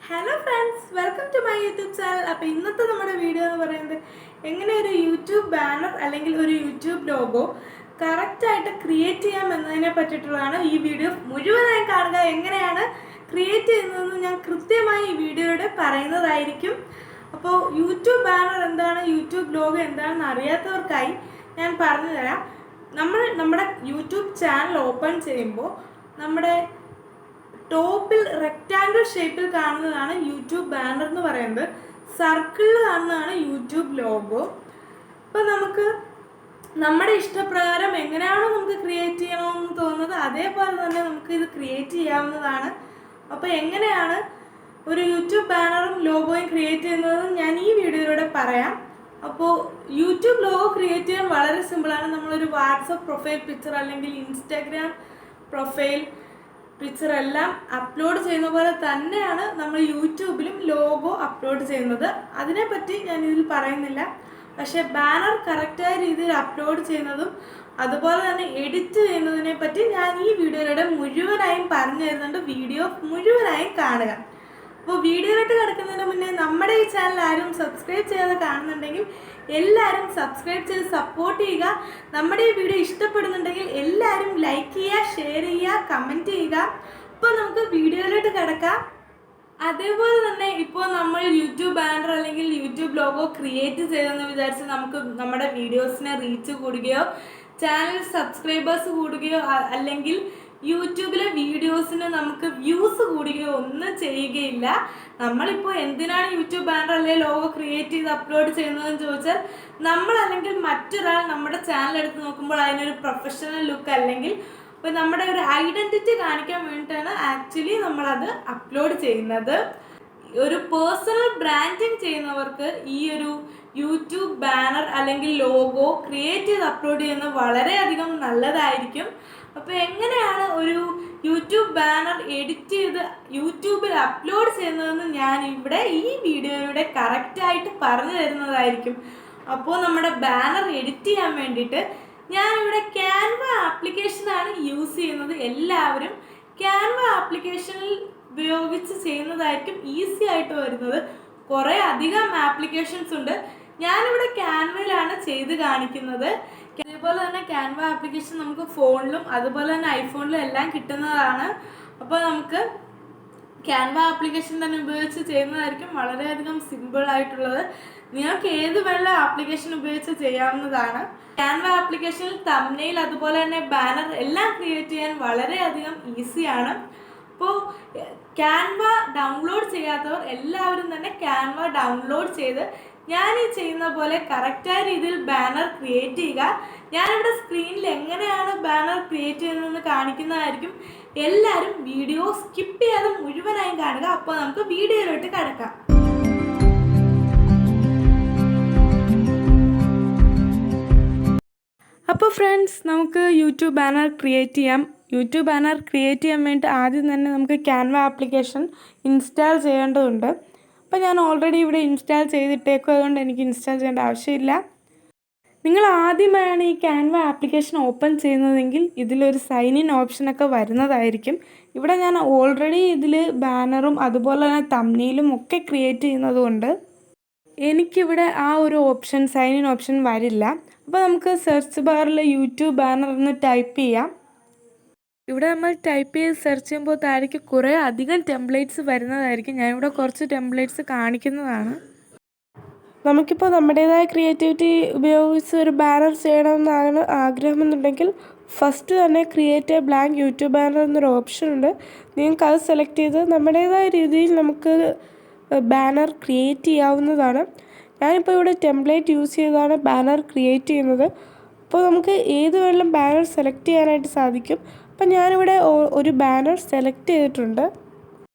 Hello friends, welcome to my YouTube channel. അപ്പോൾ ഇന്നത്തെ നമ്മുടെ വീഡിയോ എന്ന് പറയുന്നത് എങ്ങനെ ഒരു യൂട്യൂബ് ബാനർ അല്ലെങ്കിൽ ഒരു യൂട്യൂബ് ലോഗോ കറക്റ്റായിട്ട് ക്രിയേറ്റ് ചെയ്യാം എന്നതിനെ പറ്റിയിട്ടുള്ളതാണ്. ഈ വീഡിയോ മുഴുവനായി കാണുക. എങ്ങനെയാണ് ക്രിയേറ്റ് ചെയ്യുന്നതെന്ന് ഞാൻ കൃത്യമായി ഈ വീഡിയോയുടെ പറയുന്നതായിരിക്കും. അപ്പോൾ യൂട്യൂബ് ബാനർ എന്താണ്, യൂട്യൂബ് ലോഗോ എന്താണെന്ന് അറിയാത്തവർക്കായി ഞാൻ പറഞ്ഞു തരാം. നമ്മുടെ യൂട്യൂബ് ചാനൽ ഓപ്പൺ ചെയ്യുമ്പോൾ നമ്മുടെ ടോപ്പിൽ റെക്റ്റാങ്കിൾ ഷേപ്പിൽ കാണുന്നതാണ് യൂട്യൂബ് ബാനർ എന്ന് പറയുന്നത്. സർക്കിളിൽ കാണുന്നതാണ് യൂട്യൂബ് ലോഗോ. അപ്പോൾ നമുക്ക് നമ്മുടെ ഇഷ്ടപ്രകാരം എങ്ങനെയാണോ നമുക്ക് ക്രിയേറ്റ് ചെയ്യണമെന്ന് തോന്നുന്നത് അതേപോലെ തന്നെ നമുക്ക് ഇത് ക്രിയേറ്റ് ചെയ്യാവുന്നതാണ്. അപ്പോൾ എങ്ങനെയാണ് ഒരു യൂട്യൂബ് ബാനറും ലോഗോയും ക്രിയേറ്റ് ചെയ്യുന്നതെന്ന് ഞാൻ ഈ വീഡിയോയിലൂടെ പറയാം. അപ്പോൾ യൂട്യൂബ് ലോഗോ ക്രിയേറ്റ് ചെയ്യാൻ വളരെ സിമ്പിളാണ്. നമ്മളൊരു വാട്സപ്പ് പ്രൊഫൈൽ പിക്ചർ അല്ലെങ്കിൽ ഇൻസ്റ്റാഗ്രാം പ്രൊഫൈൽ പിക്ചർ എല്ലാം അപ്ലോഡ് ചെയ്യുന്ന പോലെ തന്നെയാണ് നമ്മൾ യൂട്യൂബിലും ലോഗോ അപ്ലോഡ് ചെയ്യുന്നത്. അതിനെപ്പറ്റി ഞാൻ ഇതിൽ പറയുന്നില്ല. പക്ഷേ ബാനർ കറക്റ്റായ രീതിയിൽ അപ്ലോഡ് ചെയ്യുന്നതും അതുപോലെ തന്നെ എഡിറ്റ് ചെയ്യുന്നതിനെ പറ്റി ഞാൻ ഈ വീഡിയോയിലൂടെ മുഴുവനായും പറഞ്ഞു തരുന്നുണ്ട്. വീഡിയോ മുഴുവനായും കാണുക. അപ്പോൾ വീഡിയോയിലോട്ട് കിടക്കുന്നതിന് മുന്നേ നമ്മുടെ ഈ ചാനൽ ആരും സബ്സ്ക്രൈബ് ചെയ്യാതെ കാണുന്നുണ്ടെങ്കിൽ എല്ലാവരും സബ്സ്ക്രൈബ് ചെയ്ത് സപ്പോർട്ട് ചെയ്യുക. നമ്മുടെ ഈ വീഡിയോ ഇഷ്ടപ്പെടുന്നുണ്ടെങ്കിൽ എല്ലാവരും ലൈക്ക് ചെയ്യുക, ഷെയർ ചെയ്യുക, കമൻറ്റ് ചെയ്യുക. അപ്പോൾ നമുക്ക് വീഡിയോയിലോട്ട് കിടക്കാം. അതേപോലെ തന്നെ ഇപ്പോൾ നമ്മൾ യൂട്യൂബ് ബാനർ അല്ലെങ്കിൽ യൂട്യൂബ് ലോഗോ ക്രിയേറ്റ് ചെയ്തെന്ന് വിചാരിച്ച് നമുക്ക് നമ്മുടെ വീഡിയോസിന് റീച്ച് കൂടുകയോ ചാനൽ സബ്സ്ക്രൈബേഴ്സ് കൂടുകയോ അല്ലെങ്കിൽ യൂട്യൂബിലെ വീഡിയോസിന് നമുക്ക് വ്യൂസ് കൂടുകയോ ഒന്നും ചെയ്യുകയില്ല. നമ്മളിപ്പോൾ എന്തിനാണ് യൂട്യൂബ് ബാനർ അല്ലെങ്കിൽ ലോഗോ ക്രിയേറ്റ് ചെയ്ത് അപ്ലോഡ് ചെയ്യുന്നതെന്ന് ചോദിച്ചാൽ നമ്മൾ അല്ലെങ്കിൽ മറ്റൊരാൾ നമ്മുടെ ചാനൽ എടുത്ത് നോക്കുമ്പോൾ അതിനൊരു പ്രൊഫഷണൽ ലുക്ക് അല്ലെങ്കിൽ ഇപ്പോൾ നമ്മുടെ ഒരു ഐഡൻറ്റിറ്റി കാണിക്കാൻ വേണ്ടിയിട്ടാണ് ആക്ച്വലി നമ്മളത് അപ്ലോഡ് ചെയ്യുന്നത്. ഒരു പേഴ്സണൽ ബ്രാൻഡിങ് ചെയ്യുന്നവർക്ക് ഈ ഒരു യൂട്യൂബ് ബാനർ അല്ലെങ്കിൽ ലോഗോ ക്രിയേറ്റ് ചെയ്ത് അപ്ലോഡ് ചെയ്യുന്നത് വളരെയധികം നല്ലതായിരിക്കും. അപ്പോൾ എങ്ങനെയാണ് ഒരു യൂട്യൂബ് ബാനർ എഡിറ്റ് ചെയ്ത് യൂട്യൂബിൽ അപ്ലോഡ് ചെയ്യുന്നതെന്ന് ഞാൻ ഇവിടെ ഈ വീഡിയോയുടെ കറക്റ്റായിട്ട് പറഞ്ഞു തരുന്നതായിരിക്കും. അപ്പോൾ നമ്മുടെ ബാനർ എഡിറ്റ് ചെയ്യാൻ വേണ്ടിയിട്ട് ഞാനിവിടെ ക്യാൻവ ആപ്ലിക്കേഷനാണ് യൂസ് ചെയ്യുന്നത്. എല്ലാവരും ക്യാൻവ ആപ്ലിക്കേഷനിൽ ഉപയോഗിച്ച് ചെയ്യുന്നതായിരിക്കും ഈസി ആയിട്ട് വരുന്നത്. കുറേ അധികം ആപ്ലിക്കേഷൻസ് ഉണ്ട്. ഞാനിവിടെ ക്യാൻവയിലാണ് ചെയ്ത് കാണിക്കുന്നത്. അതേപോലെ തന്നെ ക്യാൻവ ആപ്ലിക്കേഷൻ നമുക്ക് ഫോണിലും അതുപോലെ തന്നെ ഐഫോണിലും എല്ലാം കിട്ടുന്നതാണ്. അപ്പോൾ നമുക്ക് ക്യാൻവ ആപ്ലിക്കേഷൻ തന്നെ ഉപയോഗിച്ച് ചെയ്യുന്നതായിരിക്കും വളരെയധികം സിമ്പിൾ ആയിട്ടുള്ളത്. നിങ്ങൾക്ക് ഏത് വേണ്ട ആപ്ലിക്കേഷൻ ഉപയോഗിച്ച് ചെയ്യാവുന്നതാണ്. ക്യാൻവ ആപ്ലിക്കേഷനിൽ തംബ്നെയിൽ അതുപോലെ തന്നെ ബാനർ എല്ലാം ക്രിയേറ്റ് ചെയ്യാൻ വളരെയധികം ഈസിയാണ്. അപ്പോൾ ക്യാൻവ ഡൗൺലോഡ് ചെയ്യാത്തവർ എല്ലാവരും തന്നെ ക്യാൻവ ഡൗൺലോഡ് ചെയ്ത് ഞാൻ ഈ ചെയ്യുന്ന പോലെ കറക്റ്റായ രീതിയിൽ ബാനർ ക്രിയേറ്റ് ചെയ്യുക. ഞാനിവിടെ സ്ക്രീനിൽ എങ്ങനെയാണ് ബാനർ ക്രിയേറ്റ് ചെയ്യുന്നതെന്ന് കാണിക്കുന്നതായിരിക്കും. എല്ലാവരും വീഡിയോ സ്കിപ്പ് ചെയ്യാതെ മുഴുവനായും കാണുക. അപ്പോൾ നമുക്ക് വീഡിയോയിലോട്ട് കിടക്കാം. അപ്പോൾ ഫ്രണ്ട്സ്, നമുക്ക് യൂട്യൂബ് ബാനർ ക്രിയേറ്റ് ചെയ്യാം. യൂട്യൂബ് ബാനർ ക്രിയേറ്റ് ചെയ്യാൻ വേണ്ടി ആദ്യം തന്നെ നമുക്ക് ക്യാൻവ ആപ്ലിക്കേഷൻ ഇൻസ്റ്റാൾ ചെയ്യേണ്ടതുണ്ട്. അപ്പോൾ ഞാൻ ഓൾറെഡി ഇവിടെ ഇൻസ്റ്റാൾ ചെയ്തിട്ടേക്കും, അതുകൊണ്ട് എനിക്ക് ഇൻസ്റ്റാൾ ചെയ്യേണ്ട ആവശ്യമില്ല. നിങ്ങൾ ആദ്യമായാണ് ഈ ക്യാൻവ ആപ്ലിക്കേഷൻ ഓപ്പൺ ചെയ്യുന്നതെങ്കിൽ ഇതിലൊരു സൈൻ ഇൻ ഓപ്ഷനൊക്കെ വരുന്നതായിരിക്കും. ഇവിടെ ഞാൻ ഓൾറെഡി ഇതിൽ ബാനറും അതുപോലെ തന്നെ തംബ്നെയിലും ഒക്കെ ക്രിയേറ്റ് ചെയ്യുന്നതുകൊണ്ട് എനിക്കിവിടെ ആ ഒരു ഓപ്ഷൻ സൈൻ ഇൻ ഓപ്ഷൻ വരില്ല. അപ്പോൾ നമുക്ക് സെർച്ച് ബാറിൽ യൂട്യൂബ് ബാനർ എന്ന് ടൈപ്പ് ചെയ്യാം. ഇവിടെ നമ്മൾ ടൈപ്പ് ചെയ്ത് സെർച്ച് ചെയ്യുമ്പോൾ താഴേക്ക് കുറേ അധികം ടെംപ്ലേറ്റ്സ് വരുന്നതായിരിക്കും. ഞാനിവിടെ കുറച്ച് ടെംപ്ലേറ്റ്സ് കാണിക്കുന്നതാണ്. നമുക്കിപ്പോൾ നമ്മുടേതായ ക്രിയേറ്റിവിറ്റി ഉപയോഗിച്ച് ഒരു ബാനർ ചെയ്യണമെന്നാണ് ആഗ്രഹമെന്നുണ്ടെങ്കിൽ ഫസ്റ്റ് തന്നെ create A blank YouTube banner എന്നൊരു ഓപ്ഷൻ ഉണ്ട്. നിങ്ങൾക്ക് അത് സെലക്ട് ചെയ്ത് നമ്മുടേതായ രീതിയിൽ നമുക്ക് ബാനർ ക്രിയേറ്റ് ചെയ്യാവുന്നതാണ്. ഞാനിപ്പോൾ ഇവിടെ ടെംപ്ലേറ്റ് യൂസ് ചെയ്താണ് ബാനർ ക്രിയേറ്റ് ചെയ്യുന്നത്. അപ്പോൾ നമുക്ക് ഏത് വേണമെങ്കിലും ബാനർ സെലക്ട് ചെയ്യാനായിട്ട് സാധിക്കും. അപ്പം ഞാനിവിടെ ഒരു ബാനർ സെലക്ട് ചെയ്തിട്ടുണ്ട്.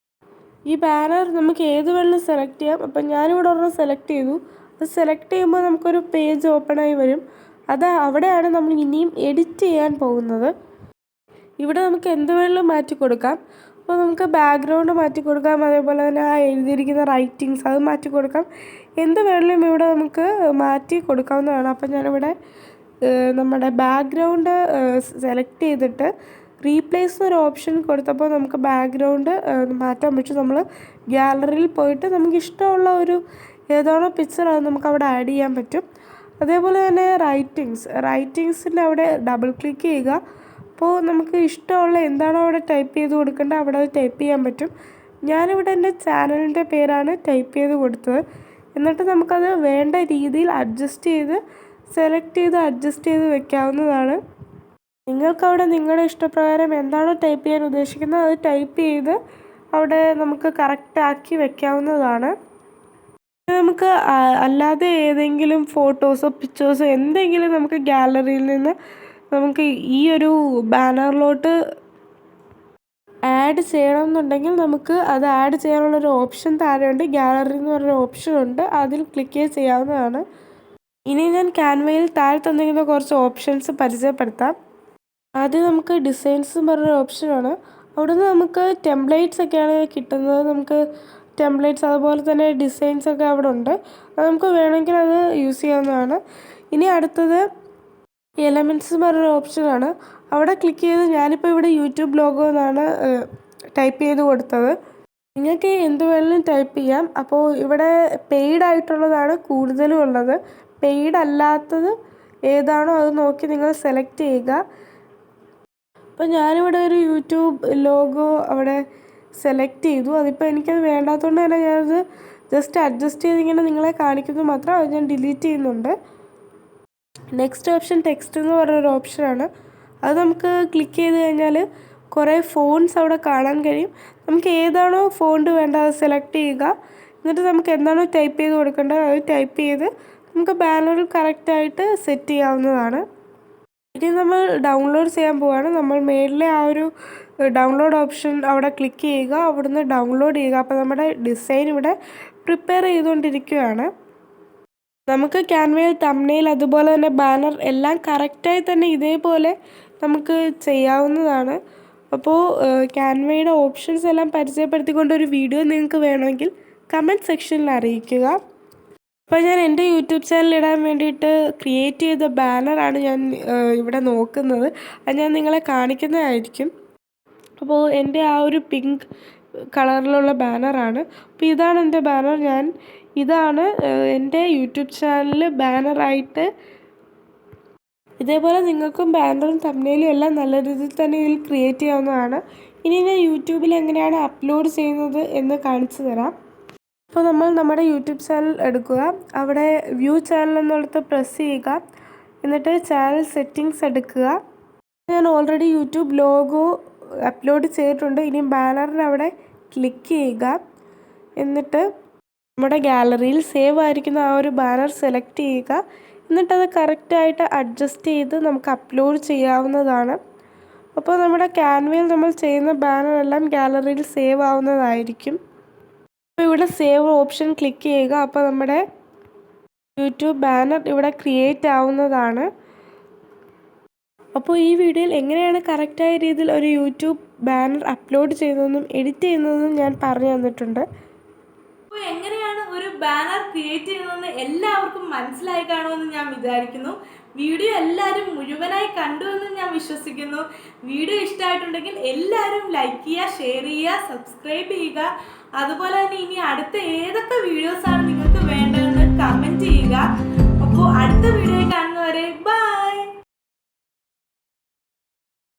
ഈ ബാനർ നമുക്ക് ഏത് വേണമെങ്കിലും സെലക്ട് ചെയ്യാം. അപ്പം ഞാനിവിടെ ഒരെണ്ണം സെലക്ട് ചെയ്തു. അത് സെലക്ട് ചെയ്യുമ്പോൾ നമുക്കൊരു പേജ് ഓപ്പണായി വരും. അവിടെയാണ് നമ്മൾ ഇനിയും എഡിറ്റ് ചെയ്യാൻ പോകുന്നത്. ഇവിടെ നമുക്ക് എന്ത് വേണമെങ്കിലും മാറ്റി കൊടുക്കാം. അപ്പോൾ നമുക്ക് ബാക്ക്ഗ്രൗണ്ട് മാറ്റി കൊടുക്കാം, അതേപോലെ തന്നെ ആ എഴുതിയിരിക്കുന്ന റൈറ്റിങ്സ് അത് മാറ്റി കൊടുക്കാം. എന്ത് വേണമെങ്കിലും ഇവിടെ നമുക്ക് മാറ്റി കൊടുക്കാവുന്നതാണ്. അപ്പം ഞാനിവിടെ നമ്മുടെ ബാക്ക്ഗ്രൗണ്ട് സെലക്ട് ചെയ്തിട്ട് റീപ്ലേസ് എന്നൊരു ഓപ്ഷൻ കൊടുത്തപ്പോൾ നമുക്ക് ബാക്ക്ഗ്രൗണ്ട് മാറ്റാൻ പറ്റും. നമ്മൾ ഗ്യാലറിയിൽ പോയിട്ട് നമുക്ക് ഇഷ്ടമുള്ള ഒരു ഏതാണോ പിക്ചർ അത് നമുക്ക് അവിടെ ആഡ് ചെയ്യാൻ പറ്റും. അതേപോലെ തന്നെ റൈറ്റിങ്സിൻ്റെ അവിടെ ഡബിൾ ക്ലിക്ക് ചെയ്യുക. അപ്പോൾ നമുക്ക് ഇഷ്ടമുള്ള എന്താണോ അവിടെ ടൈപ്പ് ചെയ്ത് കൊടുക്കേണ്ടത് അവിടെ അത് ടൈപ്പ് ചെയ്യാൻ പറ്റും. ഞാനിവിടെ എൻ്റെ ചാനലിൻ്റെ പേരാണ് ടൈപ്പ് ചെയ്ത് കൊടുത്തത്. എന്നിട്ട് നമുക്കത് വേണ്ട രീതിയിൽ സെലക്ട് ചെയ്ത് അഡ്ജസ്റ്റ് ചെയ്ത് വെക്കാവുന്നതാണ്. നിങ്ങൾക്കവിടെ നിങ്ങളുടെ ഇഷ്ടപ്രകാരം എന്താണോ ടൈപ്പ് ചെയ്യാൻ ഉദ്ദേശിക്കുന്നത് അത് ടൈപ്പ് ചെയ്ത് അവിടെ നമുക്ക് കറക്റ്റാക്കി വെക്കാവുന്നതാണ്. നമുക്ക് അല്ലാതെ ഏതെങ്കിലും ഫോട്ടോസോ പിക്ചേഴ്സോ എന്തെങ്കിലും നമുക്ക് ഗാലറിയിൽ നിന്ന് നമുക്ക് ഈ ഒരു ബാനറിലോട്ട് ആഡ് ചെയ്യണമെന്നുണ്ടെങ്കിൽ നമുക്ക് അത് ആഡ് ചെയ്യാനുള്ളൊരു ഓപ്ഷൻ താഴെയുണ്ട്. ഗാലറി എന്ന് പറഞ്ഞൊരു ഓപ്ഷൻ ഉണ്ട്, അതിൽ ക്ലിക്ക് ചെയ്യാവുന്നതാണ്. ഇനി ഞാൻ ക്യാൻവയിൽ താഴെ തന്നിരിക്കുന്ന കുറച്ച് ഓപ്ഷൻസ് പരിചയപ്പെടുത്താം. ആദ്യം നമുക്ക് ഡിസൈൻസ് എന്ന് പറഞ്ഞൊരു ഓപ്ഷനാണ്. അവിടുന്ന് നമുക്ക് ടെംപ്ലേറ്റ്സ് ഒക്കെയാണ് കിട്ടുന്നത്. നമുക്ക് ടെംപ്ലേറ്റ്സ് അതുപോലെ തന്നെ ഡിസൈൻസ് ഒക്കെ അവിടെ ഉണ്ട്. അത് നമുക്ക് വേണമെങ്കിൽ അത് യൂസ് ചെയ്യാവുന്നതാണ്. ഇനി അടുത്തത് എലമെൻറ്റ്സ് എന്ന് പറഞ്ഞൊരു ഓപ്ഷനാണ്. അവിടെ ക്ലിക്ക് ചെയ്ത് ഞാനിപ്പോൾ ഇവിടെ യൂട്യൂബ് ലോഗോ എന്നാണ് ടൈപ്പ് ചെയ്ത് കൊടുത്തത്. നിങ്ങൾക്ക് എന്ത് വേണമെങ്കിലും ടൈപ്പ് ചെയ്യാം. അപ്പോൾ ഇവിടെ പെയ്ഡ് ആയിട്ടുള്ളതാണ് കൂടുതലും ഉള്ളത്. പെയ്ഡ് അല്ലാത്തത് ഏതാണോ അത് നോക്കി നിങ്ങൾ സെലക്ട് ചെയ്യുക. അപ്പോൾ ഞാനിവിടെ ഒരു യൂട്യൂബ് ലോഗോ അവിടെ സെലക്ട് ചെയ്തു. അതിപ്പോൾ എനിക്കത് വേണ്ടാത്തതുകൊണ്ട് തന്നെ ഞാനത് ജസ്റ്റ് അഡ്ജസ്റ്റ് ചെയ്തിങ്ങനെ നിങ്ങളെ കാണിക്കുന്നത് മാത്രം. അത് ഞാൻ ഡിലീറ്റ് ചെയ്യുന്നുണ്ട്. നെക്സ്റ്റ് ഓപ്ഷൻ ടെക്സ്റ്റ് എന്ന് പറഞ്ഞൊരു ഓപ്ഷനാണ്. അത് നമുക്ക് ക്ലിക്ക് ചെയ്ത് കഴിഞ്ഞാൽ കുറേ ഫോൺസ് അവിടെ കാണാൻ കഴിയും. നമുക്ക് ഏതാണോ ഫോണ്ട് വേണ്ടത് അത് സെലക്ട് ചെയ്യുക. എന്നിട്ട് നമുക്ക് എന്താണോ ടൈപ്പ് ചെയ്ത് കൊടുക്കേണ്ടത് അത് ടൈപ്പ് ചെയ്ത് നമുക്ക് ബാനറിൽ കറക്റ്റായിട്ട് സെറ്റ് ചെയ്യാവുന്നതാണ്. ഇനി നമ്മൾ ഡൗൺലോഡ് ചെയ്യാൻ പോവുകയാണ്. നമ്മൾ മേളിലെ ആ ഒരു ഡൗൺലോഡ് ഓപ്ഷൻ അവിടെ ക്ലിക്ക് ചെയ്യുക, അവിടുന്ന് ഡൗൺലോഡ് ചെയ്യുക. അപ്പോൾ നമ്മുടെ ഡിസൈൻ ഇവിടെ പ്രിപ്പയർ ചെയ്തുകൊണ്ടിരിക്കുകയാണ്. നമുക്ക് ക്യാൻവയിൽ തംബ്നെയിൽ അതുപോലെ തന്നെ ബാനർ എല്ലാം കറക്റ്റായി തന്നെ ഇതേപോലെ നമുക്ക് ചെയ്യാവുന്നതാണ്. അപ്പോൾ ക്യാൻവയുടെ ഓപ്ഷൻസ് എല്ലാം പരിചയപ്പെടുത്തിക്കൊണ്ടൊരു വീഡിയോ നിങ്ങൾക്ക് വേണമെങ്കിൽ കമൻറ്റ് സെക്ഷനിൽ അറിയിക്കുക. അപ്പോൾ ഞാൻ എൻ്റെ യൂട്യൂബ് ചാനൽ ഇടാൻ വേണ്ടിയിട്ട് ക്രിയേറ്റ് ചെയ്ത ബാനറാണ് ഞാൻ ഇവിടെ നോക്കുന്നത്. അത് ഞാൻ നിങ്ങളെ കാണിക്കുന്നതായിരിക്കും. അപ്പോൾ എൻ്റെ ആ ഒരു പിങ്ക് കളറിലുള്ള ബാനറാണ്. അപ്പോൾ ഇതാണ് എൻ്റെ ബാനർ. ഇതാണ് എൻ്റെ യൂട്യൂബ് ചാനലിൽ ബാനറായിട്ട്. ഇതേപോലെ നിങ്ങൾക്കും ബാനറും തംബ്നെയിലും എല്ലാം നല്ല രീതിയിൽ തന്നെ ഇതിൽ ക്രിയേറ്റ് ചെയ്യാവുന്നതാണ്. ഇനി ഞാൻ യൂട്യൂബിൽ എങ്ങനെയാണ് അപ്ലോഡ് ചെയ്യുന്നത് എന്ന് കാണിച്ചു തരാം. അപ്പോൾ നമ്മൾ നമ്മുടെ യൂട്യൂബ് ചാനൽ എടുക്കുക, അവിടെ വ്യൂ ചാനൽ എന്നുള്ളത് പ്രസ് ചെയ്യുക, എന്നിട്ട് ചാനൽ സെറ്റിങ്സ് എടുക്കുക. ഞാൻ ഓൾറെഡി യൂട്യൂബ് ലോഗോ അപ്ലോഡ് ചെയ്തിട്ടുണ്ട്. ഇനി ബാനറിന് അവിടെ ക്ലിക്ക് ചെയ്യുക. എന്നിട്ട് നമ്മുടെ ഗാലറിയിൽ സേവ് ആയിരിക്കുന്ന ആ ഒരു ബാനർ സെലക്ട് ചെയ്യുക. എന്നിട്ടത് കറക്റ്റായിട്ട് അഡ്ജസ്റ്റ് ചെയ്ത് നമുക്ക് അപ്ലോഡ് ചെയ്യാവുന്നതാണ്. അപ്പോൾ നമ്മുടെ ക്യാൻവയിൽ നമ്മൾ ചെയ്യുന്ന ബാനറെല്ലാം ഗാലറിയിൽ സേവ് ആവുന്നതായിരിക്കും. അപ്പോൾ ഇവിടെ സേവ് ഓപ്ഷൻ ക്ലിക്ക് ചെയ്യുക. അപ്പോൾ നമ്മുടെ യൂട്യൂബ് ബാനർ ഇവിടെ ക്രിയേറ്റ് ആവുന്നതാണ്. അപ്പോൾ ഈ വീഡിയോയിൽ എങ്ങനെയാണ് കറക്റ്റായ രീതിയിൽ ഒരു യൂട്യൂബ് ബാനർ അപ്ലോഡ് ചെയ്യുന്നതെന്നും എഡിറ്റ് ചെയ്യുന്നതെന്നും ഞാൻ പറഞ്ഞു തന്നിട്ടുണ്ട്. അപ്പോൾ എങ്ങനെയാണ് ഒരു ബാനർ ക്രിയേറ്റ് ചെയ്യുന്നതെന്ന് എല്ലാവർക്കും മനസ്സിലായി കാണുമെന്ന് ഞാൻ വിചാരിക്കുന്നു. വീഡിയോ എല്ലാവരും മുഴുവനായി കണ്ടുവെന്ന് ഞാൻ വിശ്വസിക്കുന്നു. വീഡിയോ ഇഷ്ടമായിട്ടുണ്ടെങ്കിൽ എല്ലാവരും ലൈക്ക് ചെയ്യുക, ഷെയർ ചെയ്യുക, സബ്സ്ക്രൈബ് ചെയ്യുക. അതുപോലെ തന്നെ ഇനി അടുത്ത ഏതൊക്കെ വീഡിയോസാണ് നിങ്ങൾക്ക് വേണ്ടതെന്ന് കമൻറ്റ് ചെയ്യുക. അപ്പോൾ അടുത്ത വീഡിയോ കാണുന്നവരെ ബൈ.